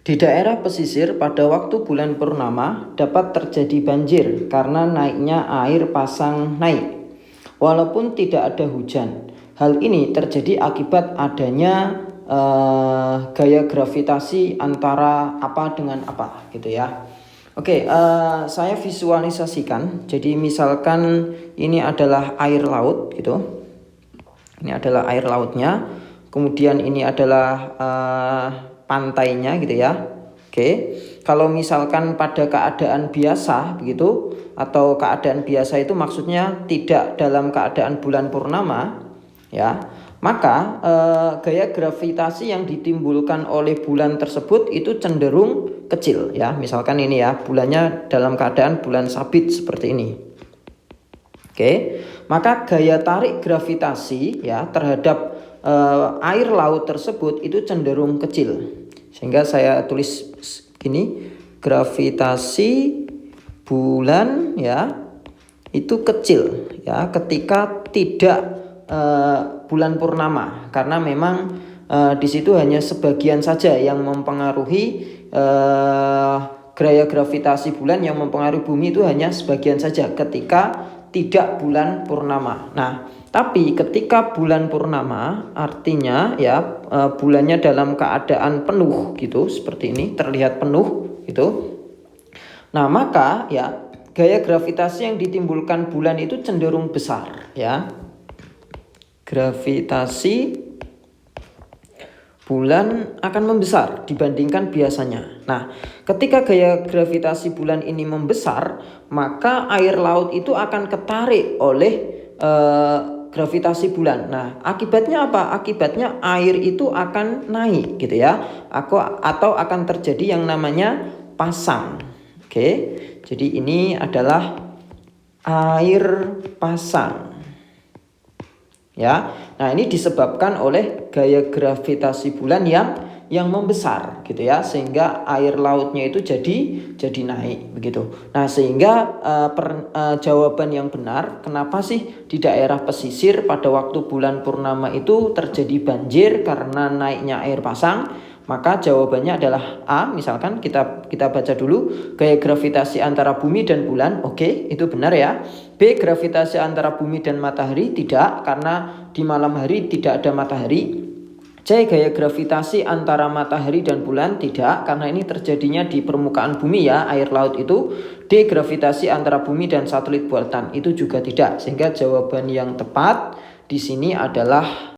Di daerah pesisir pada waktu bulan purnama dapat terjadi banjir karena naiknya air pasang naik, walaupun tidak ada hujan. Hal ini terjadi akibat adanya gaya gravitasi antara apa dengan apa gitu ya. Oke, saya visualisasikan. Jadi misalkan ini adalah air laut gitu. Ini adalah air lautnya. Kemudian ini adalah pantainya gitu ya. Oke, kalau misalkan pada keadaan biasa begitu, atau keadaan biasa itu maksudnya tidak dalam keadaan bulan purnama ya, maka gaya gravitasi yang ditimbulkan oleh bulan tersebut itu cenderung kecil ya. Misalkan ini ya, bulannya dalam keadaan bulan sabit seperti ini. Oke, maka gaya tarik gravitasi ya terhadap air laut tersebut itu cenderung kecil. Sehingga saya tulis gini, gravitasi bulan ya itu kecil ya ketika tidak bulan purnama, karena memang di situ hanya sebagian saja yang mempengaruhi gaya gravitasi bulan, yang mempengaruhi bumi itu hanya sebagian saja ketika tidak bulan purnama. Nah, tapi ketika bulan purnama artinya ya bulannya dalam keadaan penuh gitu, seperti ini terlihat penuh gitu. Nah, maka ya gaya gravitasi yang ditimbulkan bulan itu cenderung besar ya. Gravitasi bulan akan membesar dibandingkan biasanya. Nah, ketika gaya gravitasi bulan ini membesar, maka air laut itu akan ketarik oleh gravitasi bulan. Nah, akibatnya apa? Akibatnya air itu akan naik gitu ya. Atau akan terjadi yang namanya pasang. Oke. Jadi ini adalah air pasang. Ya. Nah, ini disebabkan oleh gaya gravitasi bulan yang membesar gitu ya, sehingga air lautnya itu jadi naik begitu. Nah, sehingga jawaban yang benar kenapa sih di daerah pesisir pada waktu bulan purnama itu terjadi banjir karena naiknya air pasang, maka jawabannya adalah A. Misalkan kita baca dulu, gaya gravitasi antara bumi dan bulan. Oke, itu benar ya. B. Gravitasi antara bumi dan matahari. Tidak, karena di malam hari tidak ada matahari. C. Gaya gravitasi antara matahari dan bulan. Tidak, karena ini terjadinya di permukaan bumi ya, air laut itu. D. Gravitasi antara bumi dan satelit buatan. Itu juga tidak. Sehingga jawaban yang tepat di sini adalah